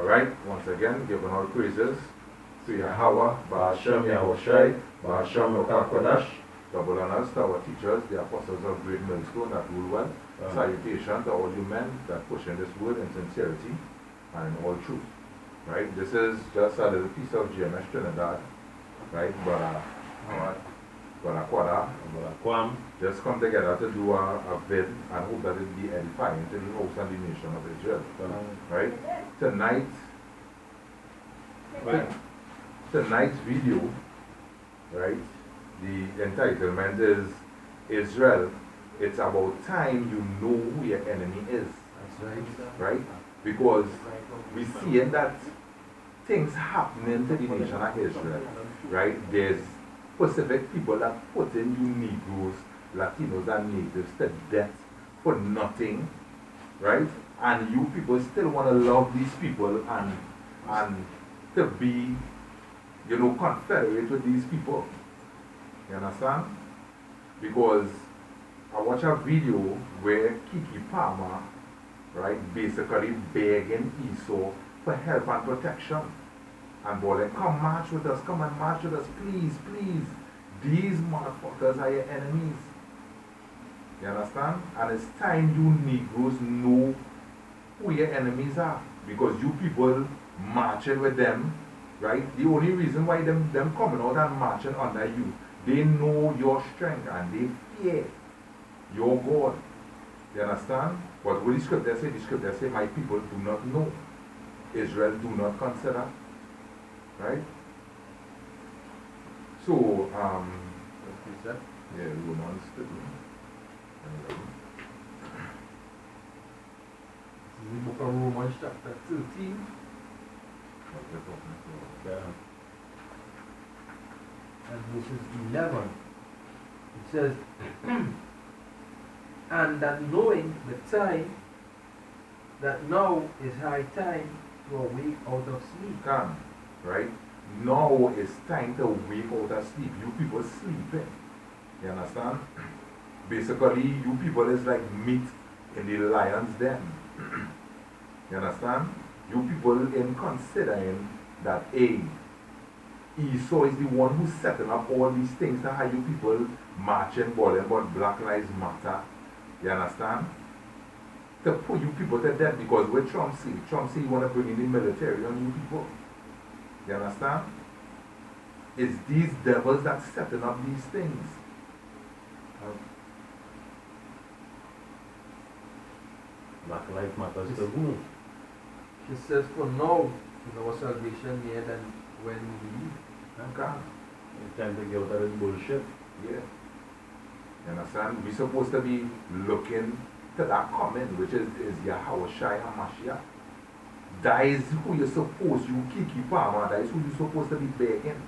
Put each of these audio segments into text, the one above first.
Alright, once again, giving all praises to Yahweh, Ba'ashem Yahushai, Ba'ashem Yokakodash, double honors to our teachers, the apostles of Great Millstone that rule well. Salutation to all you men that push in this word in sincerity and in all truth. Right? This is just a little piece of GMS Trinidad. Right? Brother Quada, Brother Quam, just come together to do a bid and hope that it be edifying to the house and the nation of Israel. Right? Tonight's video, right? The entitlement is Israel. It's about time you know who your enemy is. That's right. Right? Because we see that things happening to the nation of Israel. Right? There's Pacific people that put in you Negroes, Latinos, and natives to death for nothing. Right? And you people still want to love these people and to be, confederate with these people. You understand? Because I watched a video where Kiki Palmer, right, basically begging Esau for help and protection. And boy, like, come march with us, come and march with us, please, please. These motherfuckers are your enemies. You understand? And it's time you Negroes know who your enemies are. Because you people marching with them, right? The only reason why them coming out and marching under you, they know your strength and they fear your God. You understand? But what the scripture say, my people do not know. Israel do not consider. Right? So, what is that? Yeah, Romans 13. This is the book of Romans chapter 13. Yeah. And verses 11. It says, and that knowing the time, that now is high time to awake out of sleep. Come, right? Now is time to wake out of sleep. You people sleeping. You understand? Basically, you people is like meat in the lion's den. You understand? You people in considering that Esau is the one who's setting up all these things to how you people marching, balling about Black Lives Matter. You understand? To put you people to death because what Trump say you want to bring in the military on you people. You understand? It's these devils that's setting up these things. Black Lives Matter is the who? She says, for now is our salvation near than when we leave. Okay. It's time to get out of this bullshit. Yeah. You understand? We're supposed to be looking to that coming, which is Yahweh Shai HaMashiach. That is who you're supposed, you Kiki Palmer, that is who you're supposed to be begging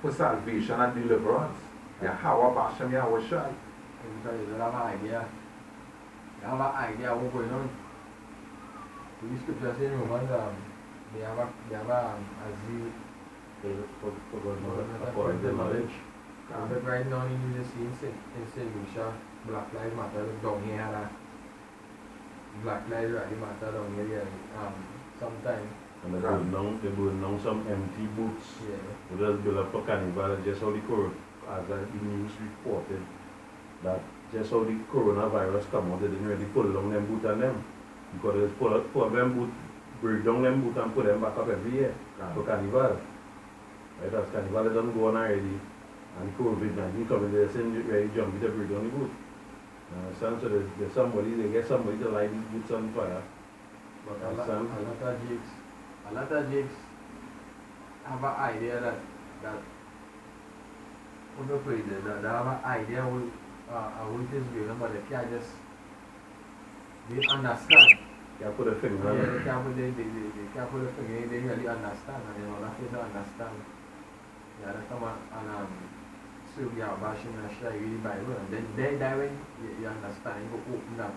for salvation and deliverance. Yahweh Ba'ashem Yahweh Shai. You have an idea. You have an idea what's going on. The scripture says in Romans, they have a zeal According to knowledge. But right now in the scene in St. Lucia, Black Lives Matter down here. Black Lives really matter down here sometime. And they burn down some empty booths. Yeah. We just build up a carnival, just how as the news reported, that just how the coronavirus come out, they didn't really pull down them booths on them. Because they pull them booths, break down them booths and put them back up every year for carnival. Right, as carnival doesn't go on already, and COVID-19 coming, they're saying ready to jump to break down the booth. So there's somebody, they get somebody to light these boots on fire. But a lot of jigs have an idea that they have an idea what is going on, but they can't just understand. Can't put a finger on it. They can't put a finger, they really understand, and they don't understand. Yeah, they come and so we are bashing and show you the Bible, and then when you understand, you go open up.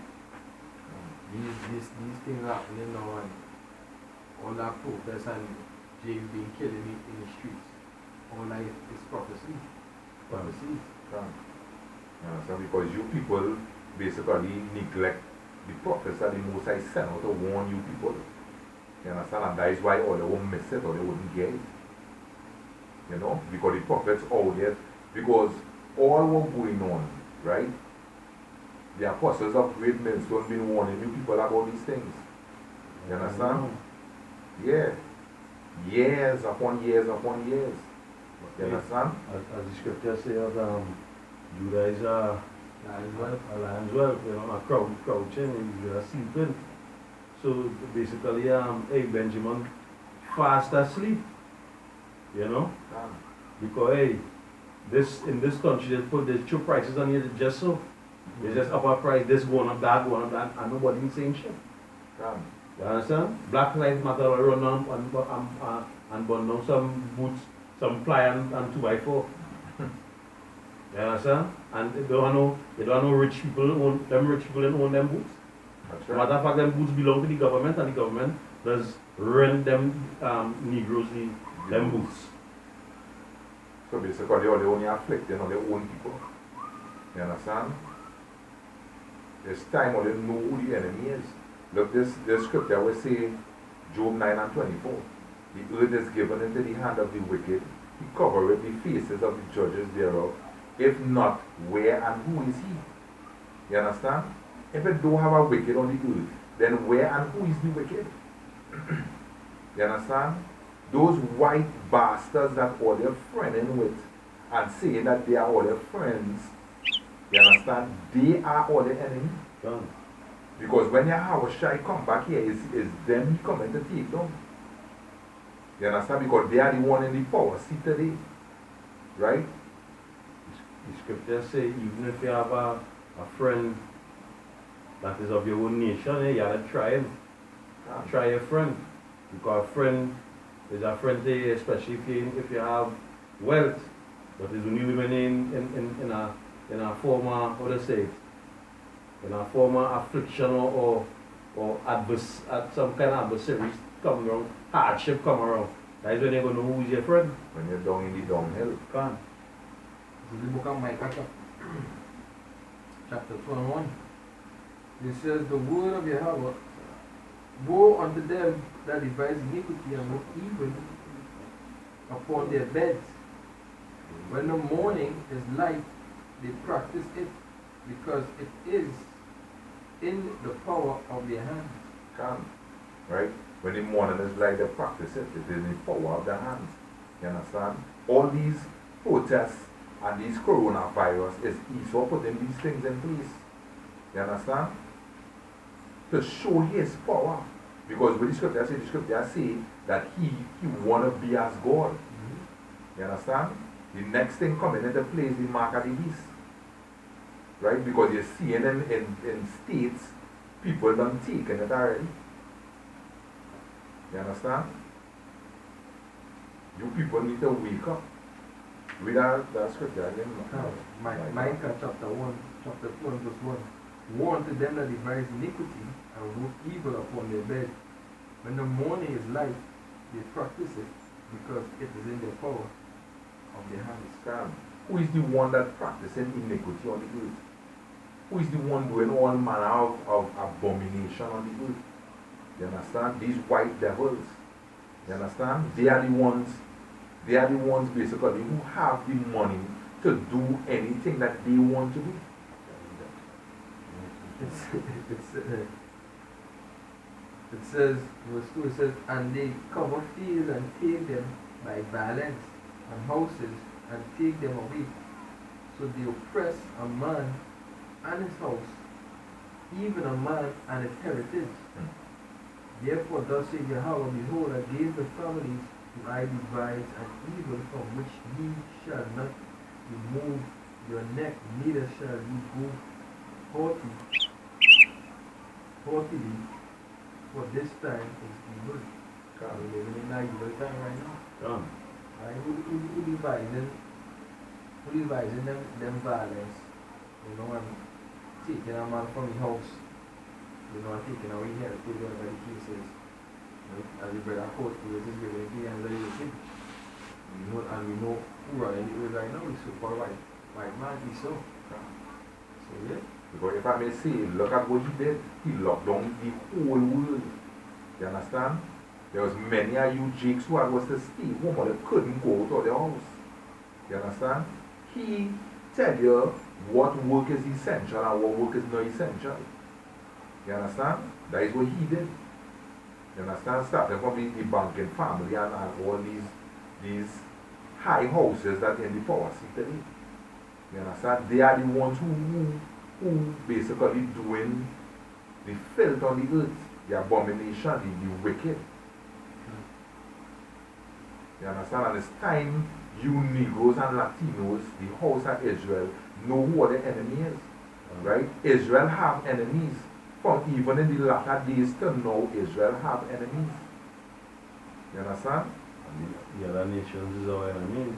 These things are happening now, and all that protests and jail being killed in the streets. All that is prophecy. Prophecy. So because you people basically neglect the prophets that the Most High sent out to warn you people. You understand? And that is why all they won't miss it or they wouldn't get it. You know? Because the prophets out there, because all what going on, right? The apostles of Great Millstone been warning you people about these things. You understand? Yeah. Years upon years upon years. You understand? As the scripture says, Judah is a lion's whelp, you know, a crouching, Judah sleeping. So basically, hey, Benjamin fast asleep, you know? Because, hey, in this country, they put the two prices on here just so. They just up a price, this going up, that, and nobody is saying shit. You understand? Black Lives Matter run on and burn down some boots, some ply and 2x4. You understand? And they don't know rich people own them boots. That's Matter of fact, them boots belong to the government, and the government does rent them Negroes them boots. So basically, they only afflict, their own people. You understand? It's time when they know who the enemy is. Look, this scripture will say, Job 9 and 24. The earth is given into the hand of the wicked. He covereth the faces of the judges thereof. If not, where and who is he? You understand? If it don't have a wicked on the earth, then where and who is the wicked? You understand? Those white bastards that all they're friending with and saying that they are all their friends, you understand? They are all the enemy. Because when Yahushua come back here, it's them he coming to take down. You understand? Because they are the one in the power seat today. Right? The scripture say, even if you have a friend that is of your own nation, you gotta try him. Try a friend. Because a friend is a friend to you, especially if you have wealth. But it's only women in a former, what do you say, in a former affliction or some kind of adversary come around, hardship come around. That is when you're going to know who is your friend. When you're down in the downhill. Can. This is the book of Micah, chapter 21. It says, the word of Yahweh, woe unto them that devise iniquity and work evil upon their beds. When the morning is light, they practice it, because it is in the power of their hands. Can. Right? When the morning is light, they practice it. It is in the power of their hands. You understand? All these protests and these coronavirus is Esau putting these things in place. You understand? To show his power. Because with the scripture say that he want to be as God. You understand? The next thing coming into place is the mark of the beast. Right? Because you're seeing in states, people done taken it already. You understand? You people need to wake up. Read that scripture again. Micah chapter 1, verse 1. Woe unto them that devise iniquity and work evil upon their bed. When the morning is light, they practice it, because it is in their power of their hands. Who is the one that practicing iniquity on the earth? Who is the one doing all manner of abomination on the earth? You understand? These white devils. You understand? They are the ones basically who have the money to do anything that they want to do. It says, verse 2, it says, and they cover fields and take them by violence, and houses, and take them away. So they oppress a man and his house, even a man and his heritage. Therefore thus saith Yahweh, behold, I gave the families to I devise an evil from which ye shall not remove your neck, neither shall you go haughtily, for this time is evil. We're living in an evil time right now. Right? Who devising them violence, you know, and taking a man from his house, you know, and taking away heritage, whatever the case is. As the brother quote, it is given in the hands of the wicked. And we know who are in the earth right now is super white man, he's so. So yeah. Because if I may say, look at what he did. He locked down the whole world. You understand? There was many of you jakes who had was to stay home or they couldn't go out of their house. You understand? He tell you what work is essential and what work is not essential. You understand? That is what he did. You understand? Starting from the banking family and all these high houses that in the power seat today. You understand? They are the ones who basically doing the filth on the earth, the abomination, the wicked. You understand? And it's time you Negroes and Latinos, the house of Israel, know who the enemy is. Right? Israel have enemies. From even in the latter days till now, Israel have enemies. You understand? And the other nations is our enemy.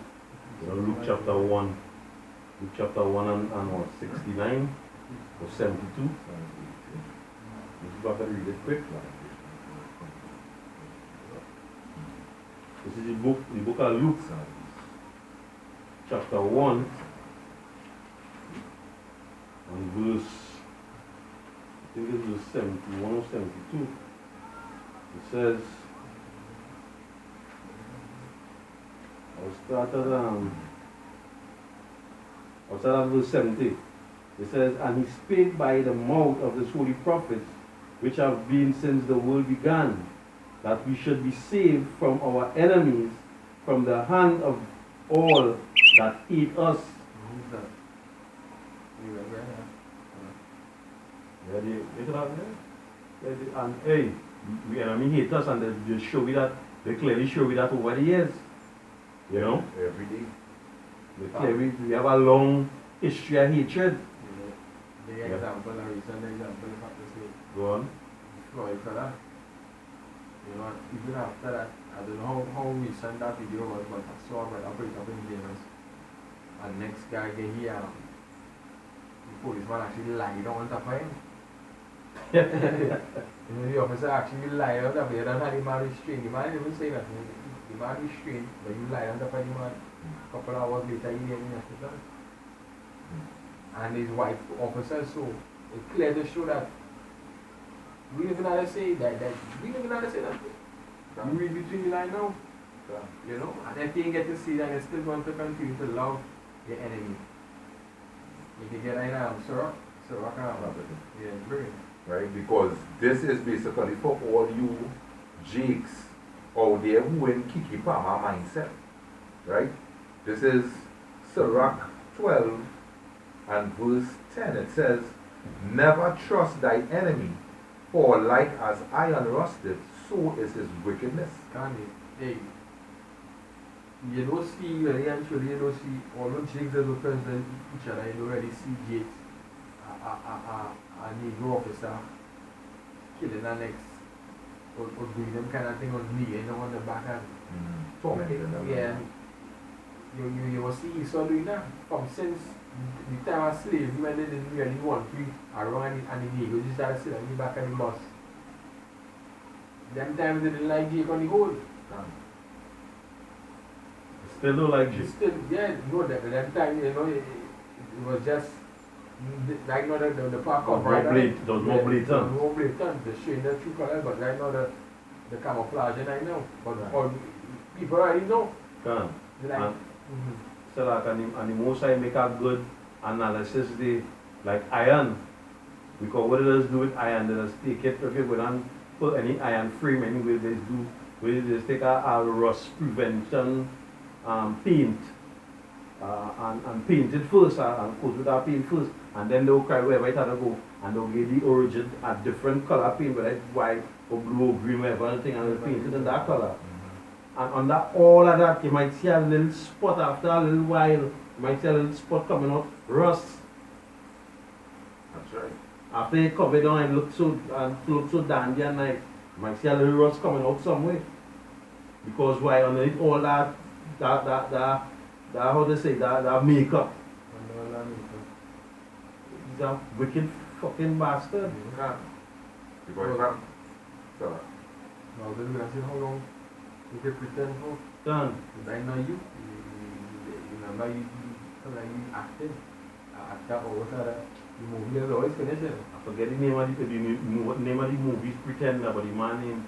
You know, Luke chapter 1. Luke chapter 1 and what, 69 or 72. Let's go back and read it quick. This is the book of Luke, chapter 1 and verse, I think it's verse 71 or 72. It says, I'll start at verse 70. It says, and he spake by the mouth of his holy prophets, which have been since the world began, that we should be saved from our enemies, from the hand of all that hate us. Who's that? You read right And hey, the enemy hate us, and they just show me that, they clearly show me that over the years. You know? Every day. We have a long history of hatred. The example, a recent example, if I have to say, Go on. Floyd fella. You know, even after that, I don't know how recent that video was, but I saw a brother put it up in James. And next guy get here, the policeman actually lied on top of him. You know, the officer actually lied on top of him, and had the man restrained. The man didn't even say nothing. The man restrained, but you lied on top of the man. A couple of hours later, he came in the hospital. And his wife officer, so it clear to show that we don't even know how to say that we don't even know how to say that. You read between the line now. You know, and if you get to see that, you still want to continue to love your enemy. You can get right now, Sirach and yeah, brilliant. Right? Because this is basically for all you jakes out there who in Kiki Palmer mindset. Right? This is Sirach 12 and verse 10. It says, never trust thy enemy, for like as iron rusted, so is his wickedness. Can't it? Hey, you don't see really and truly, you don't see all the jakes that are present each other, you don't really see jakes, a Negro officer killing the next, or doing them kind of thing, or kneeling them on the back and Tormenting them. yeah. You will see Esau doing that from since the time of slavery when they didn't really want to around and the Negroes just started sitting on the back of the bus. Them times they didn't like Jake on the road. Still don't like you. Still, yeah, no, that time, you know, it was just like now the park of More blatant. more blatant, the showing the true color, but right now the camouflage and I know. But all people already know. Can. Like, So like, and the most I make a good analysis, like iron. Because what it does do with iron, they just take it, if you go and put any iron frame anyway, they just take a rust prevention paint and paint it first, and coat with that paint first, and then they'll carry wherever it had to go, and they'll get the origin a different color paint, whether it's white or blue or green, whatever thing, and they'll paint it in that color. And on that, all of that, you might see a little spot after a little while. You might see a little spot coming out, rust. That's right. After you cover it down and look so dandy and nice, you might see a little rust coming out somewhere. Because why? Underneath all that how they say, that makeup. He's a wicked fucking bastard. Because now then we say how long you can pretend for. Done. Because I know you remember you acted. Actor or whatever. The movie is always finished. I forget the name of the movie's Pretender, but the man named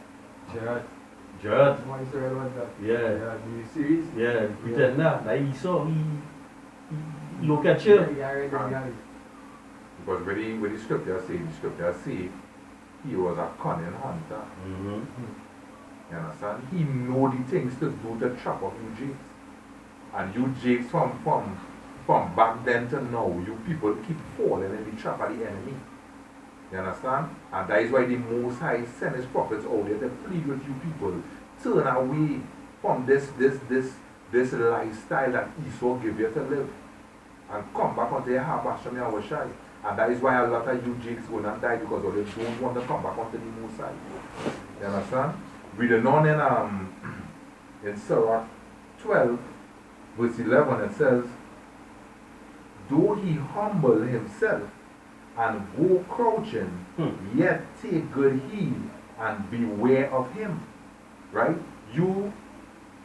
Judge. What Israel was that? Yeah. The series? Yeah, Pretender. That Esau, he look at you. Yeah, I read it, yeah. Because when the scripture say he was a cunning hunter. You understand? He know the things to do to trap up you Jakes. And you Jakes from back then to now, you people keep falling in the trap of the enemy. You understand? And that is why the Most High sent his prophets out there to plead with you people. Turn away from this lifestyle that Esau give you to live. And come back onto your heart, Hashem Yahushai. And that is why a lot of you Jakes will not die because they don't want to come back onto the Most High. You understand? Reading on in Surah 12, verse 11, it says, though he humble himself and go crouching, yet take good heed and beware of him. Right? You,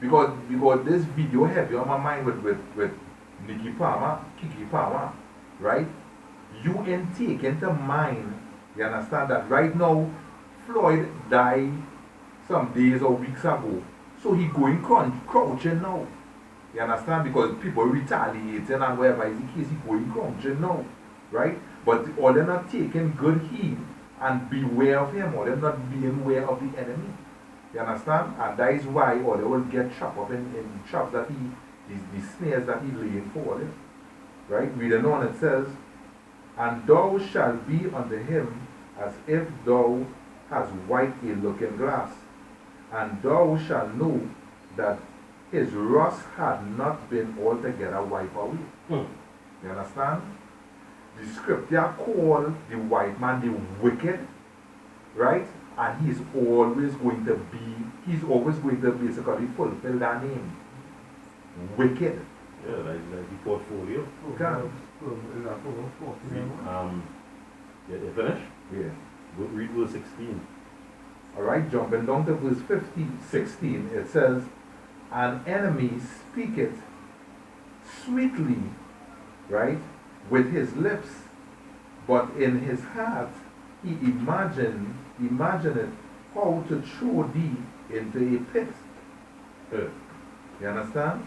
because this video heavy on my mind with Kiki Palmer, right? You can take into mind, you understand that right now, Floyd died some days or weeks ago. So he going crouching now. You understand? Because people retaliating and whatever is the case, he going crouching now. Right? But all them not taking good heed and beware of him, or them not being aware of the enemy. You understand? And that is why or they will get trapped up in the traps that the snares that he laying for them. Right? Reading on it says, and thou shalt be unto him as if thou hast wiped a looking glass, and thou shalt know that his rust had not been altogether wiped away. You understand? The scripture called the white man the wicked, right? And he's always going to basically fulfill that name. Wicked. Yeah, like the portfolio. Okay. Yeah, you finish? Yeah. Read verse 16. Alright, jumping down to verse 16, it says, an enemy speaketh sweetly, right, with his lips, but in his heart he imagineth how to throw thee into a pit. You understand?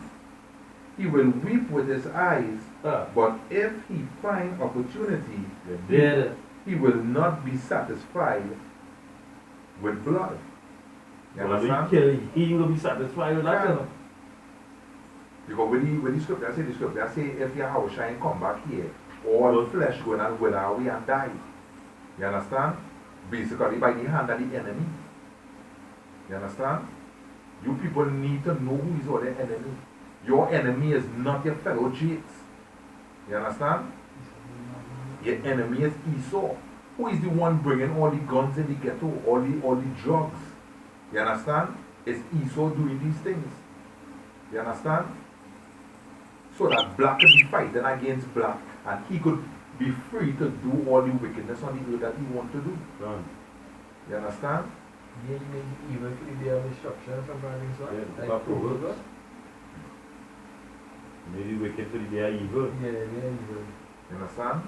He will weep with his eyes, but if he find opportunity, he will not be satisfied with blood. You understand? He ain't gonna be satisfied with that. Yeah. Because when the scripture say if your house shine come back here, all flesh going and wither away and die. You understand? Basically by the hand of the enemy. You understand? You people need to know who is your enemy. Your enemy is not your fellow Jakes. You understand? Your enemy is Esau. Who is the one bringing all the guns in the ghetto, all the drugs? You understand? It's Esau doing these things. You understand? So that black could be fighting against black and he could be free to do all the wickedness on the earth that he wants to do. You understand? Yeah, even if they have instruction or something so like Proverbs. Maybe wicked to the day are evil. Yeah, they are evil. You understand?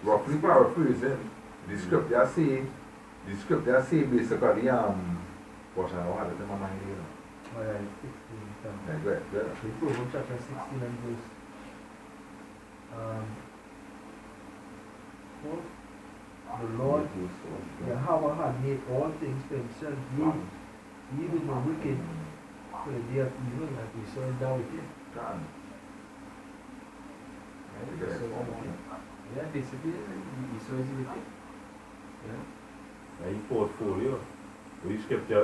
Roughly paraphrasing, the scripture say basically, what I know, I don't know my mind here. Oh yeah, 16. Yeah, go ahead. Proverbs chapter 16 and verse 4. The Lord Yahweh had made all things for himself, even the wicked for the day of evil, like we saw in David. Yeah, basically, Esau is wicked. Yeah. He portfolio. We scripture.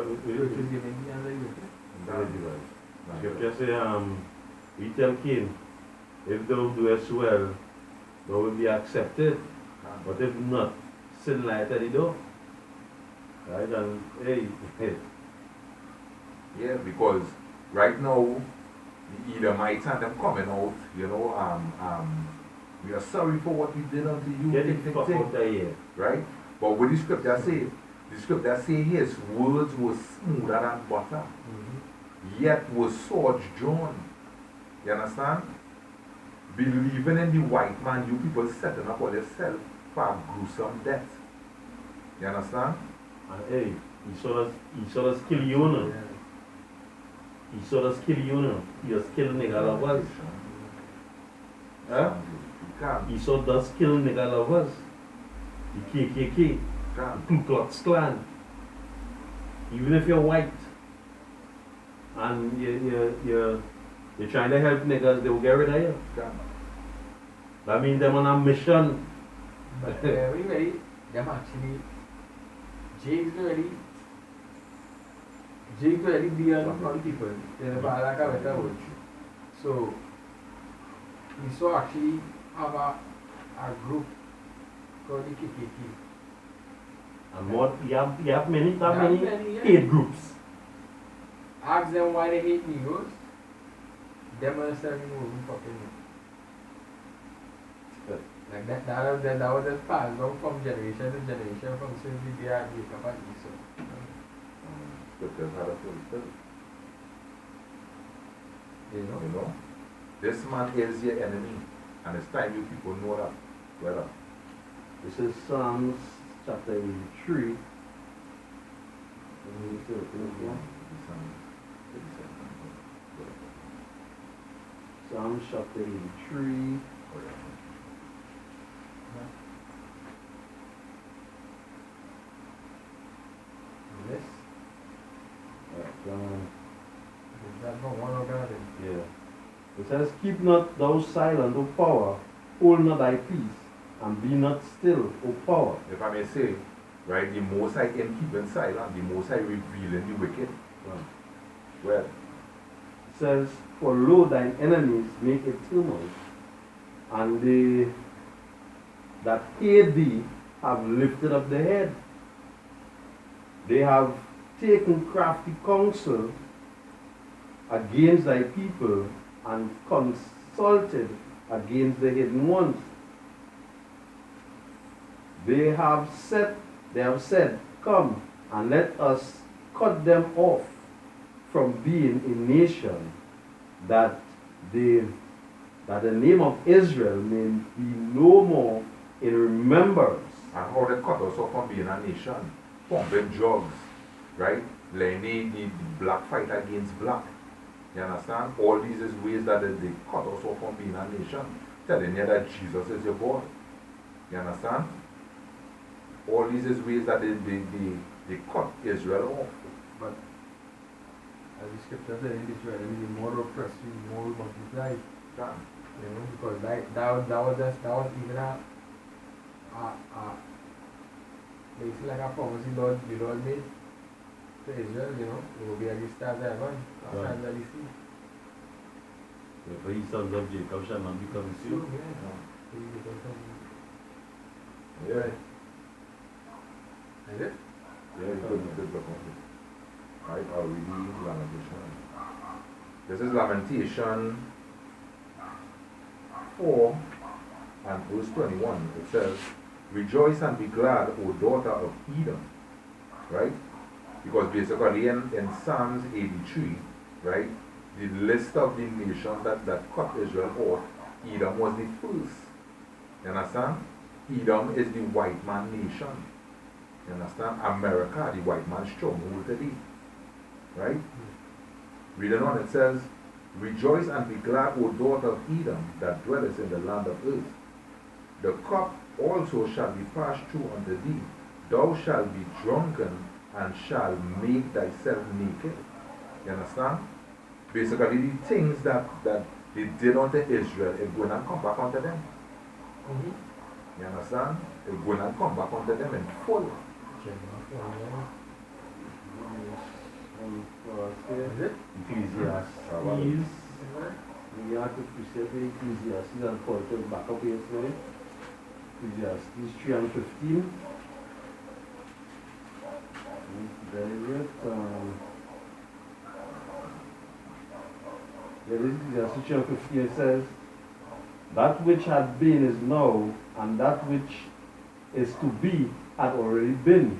Scripture say, we tell Cain, if thou doest well, thou will be accepted. But if not, sin light at the door. Right? And hey. Yeah, because right now, the Edomites and them coming out, you know, we are sorry for what we did unto you. Get the fuck out of here. Right? But what the scripture say his words were smoother than butter, yet was swords drawn. You understand? Believing in the white man, you people setting up for yourself for a gruesome death. You understand? And hey, he saw us kill you now. Yeah. Esau just kill you, know. He just kill nigga lovers. Huh? Esau does kill nigga lovers. The KKK, the Ku Klux Klan. Even if you're white and you're trying to help niggas, they will get rid of you. That means them on a mission. But we ready, them actually, Jake's ready be on all the people. They're like a better word. So, we saw actually have a group called the KKK. And what, you have many, that Yeah, many many, yeah. hate groups. Ask them why they hate Negroes. Them are serving moving fucking me. Like that was just passed down from generation to generation from since the day I wake up at Esau. Scriptures had a fulfilled. You know? You know? This man is your enemy. And it's time you people know that. Well, This is Psalms chapter 83. Psalms chapter 83. Yes. Um, That's not one of them. yeah. It says, keep not thou silent, O power, hold not thy peace, and be not still, O power. if I may say, right, the Most High in keeping silent, the Most High revealing the wicked. Well, It says, for lo, thine enemies make a tumult, and they that hate thee have lifted up the head. They have taken crafty counsel against thy people, and consulted against the hidden ones. They have said, come and let us cut them off from being a nation, that the name of Israel may be no more in remembrance. and how they cut us off from being a nation. Pumping drugs, right? Letting the black fight against black. You understand? All these is ways that they cut us off from being a nation. Telling you that Jesus is your God. You understand? All these is ways that they cut Israel off. But as the scripture says, in Israel, the more oppressed you, more will multiply. Yeah. You know, because like that was even a basically like a promise the Lord made to Israel, you know, it will be like the stars of heaven, the Right. stars of the sea. For ye sons of Jacob shall not be consumed. Yeah. Is it? Yeah, you could look on it. Right, I'll read the Lamentation. This is Lamentation 4 and verse 21. It says, rejoice and be glad, O daughter of Edom. Right? Because basically in Psalms 83, right, the list of the nations that cut Israel off, Edom was the first. You understand? Edom is the white man nation. You understand? America, the white man's stronghold today. Right? Reading on, it says, rejoice and be glad, O daughter of Edom, that dwellest in the land of earth. The cup also shall be passed through unto thee. Thou shalt be drunken and shalt make thyself naked. You understand? Basically, the things that they did unto Israel, it's going to come back unto them. You understand? It's going to come back unto them in full. Is it? Ecclesiastes. We have to precept Ecclesiastes and call it back up here, sorry. Ecclesiastes 3 and 15. There is it. There is Ecclesiastes 3 and 15. It says, that which had been is now, and that which is to be had already been,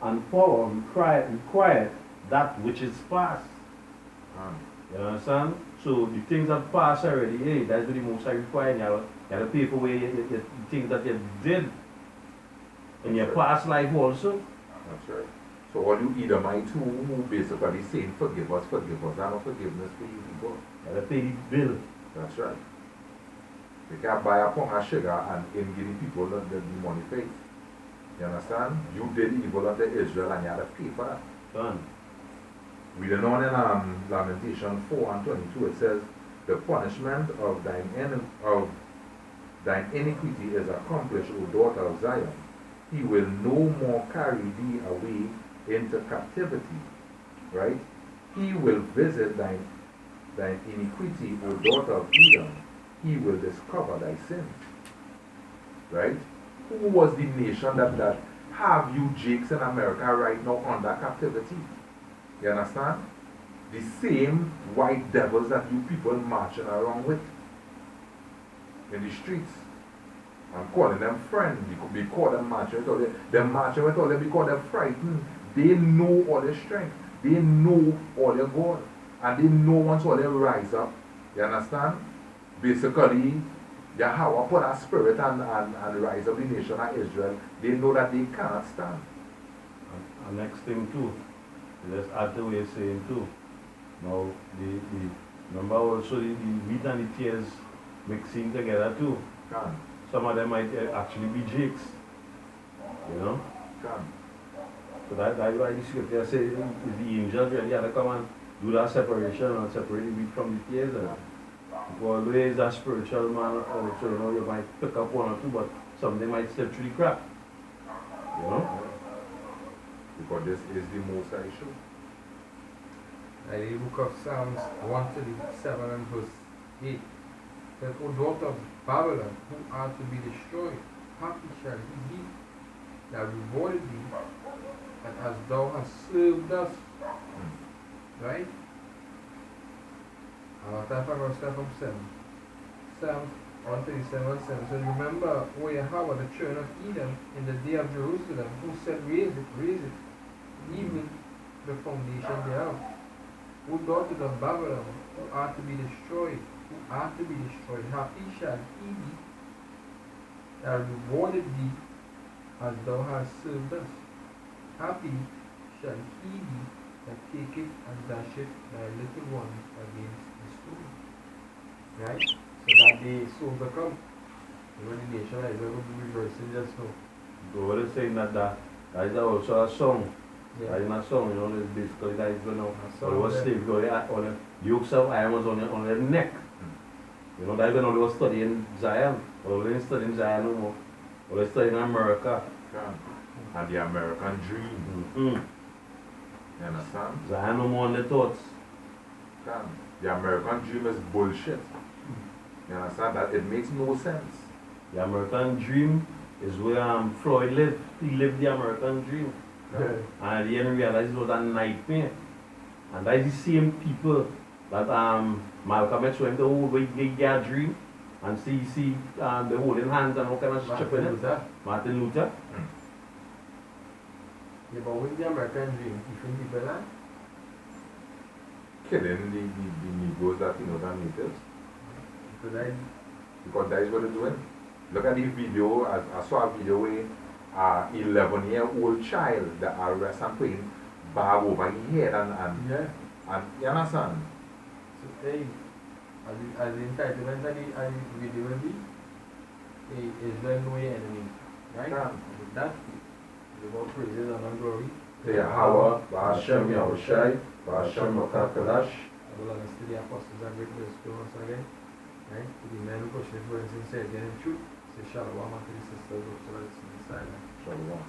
and power required that which is past. You understand? So the things that passed already, hey, that's what the most I require. You have to pay for the things that you did in your past life also. That's right. So all you Edomites who basically saying forgive us, and no forgiveness for you people. Gotta pay the bill. That's right. They can't buy a pound of sugar and in giving people the money for it. You understand? You did evil unto Israel and you had to pay for that. Done. Reading on in Lamentation 4 and 22, it says, the punishment of thine iniquity is accomplished, O daughter of Zion. He will no more carry thee away into captivity. Right? He will visit thine iniquity, O daughter of Edom. He will discover thy sins. Right? Who was the nation that have you jakes in America right now under captivity? You understand? The same white devils that you people marching around with in the streets. I'm calling them friends. They call them marching with all them. They're marching with all them because they're frightened. They know all their strength. They know all their God. And they know once all they rise up, you understand? Basically, Yahweh put a spirit and rise up the nation of Israel. They know that they cannot stand. And next thing too, let's add the way you're saying too. Now, the remember also the wheat and the tears mixing together too. Can. Some of them might actually be jakes. You know? Can. So that's why the scripture says the angel really had to come and do that separation and separate the wheat from the tears. Because always a spiritual man also, you know, you might pick up one or two, but some they might slip through the crack. You know? Because this is the most issue. Like the book of Psalms 137 and verse 8 says, O daughter of Babylon, who are to be destroyed, happy shall he be that rewarded thee, and as thou hast served us. Right? I'll start from 7. Psalms 137 7 says, remember, O Yahweh, the children of Edom, in the day of Jerusalem, who said, raise it, even the foundation thereof. O daughters of Babylon, who are to be destroyed, happy shall he be that rewarded thee as thou hast served us. Happy shall he be that taketh and dasheth thy little ones against the stone. Right? So that day souls will come. You know, the nation is going to be rejoicing just now. So what is saying that is also a song. Yeah. That is not a song, you know, it's basically that is going A to was slave, on the yokes of iron was on their neck. You know, that's when they were studying Zion. Or they didn't study in Zion no more. Or they studying America. Can. And the American dream. Mm-hmm. You understand? Zion no more on the thoughts. Can. The American dream is bullshit. You understand? That it makes no sense. The American dream is where Floyd lived. He lived the American dream. Yeah. And he didn't realize it was a nightmare. And that is the same people that Malcolm X went to hold with their dream and see the holding hands and all kind of shit in it. Martin Luther. Yeah, but with the American dream, different people land. Killing the Negroes that you know are natives. Because that is what they're doing. Look at the video. I saw a video where 11-year-old child that arrest and putting bag over his head and you understand? So hey, as the entitlement of the video will be, Israel know your enemy. Right? Yeah. With that, the Lord praises and glory. Yahweh, Ba'ashem Yahushai, Ba'ashem Makakalash. I will understand the apostles and great blessed once again. Right? To the men who push it for insincere, again in truth. Say shalom to the sisters of Shalom. Shalom.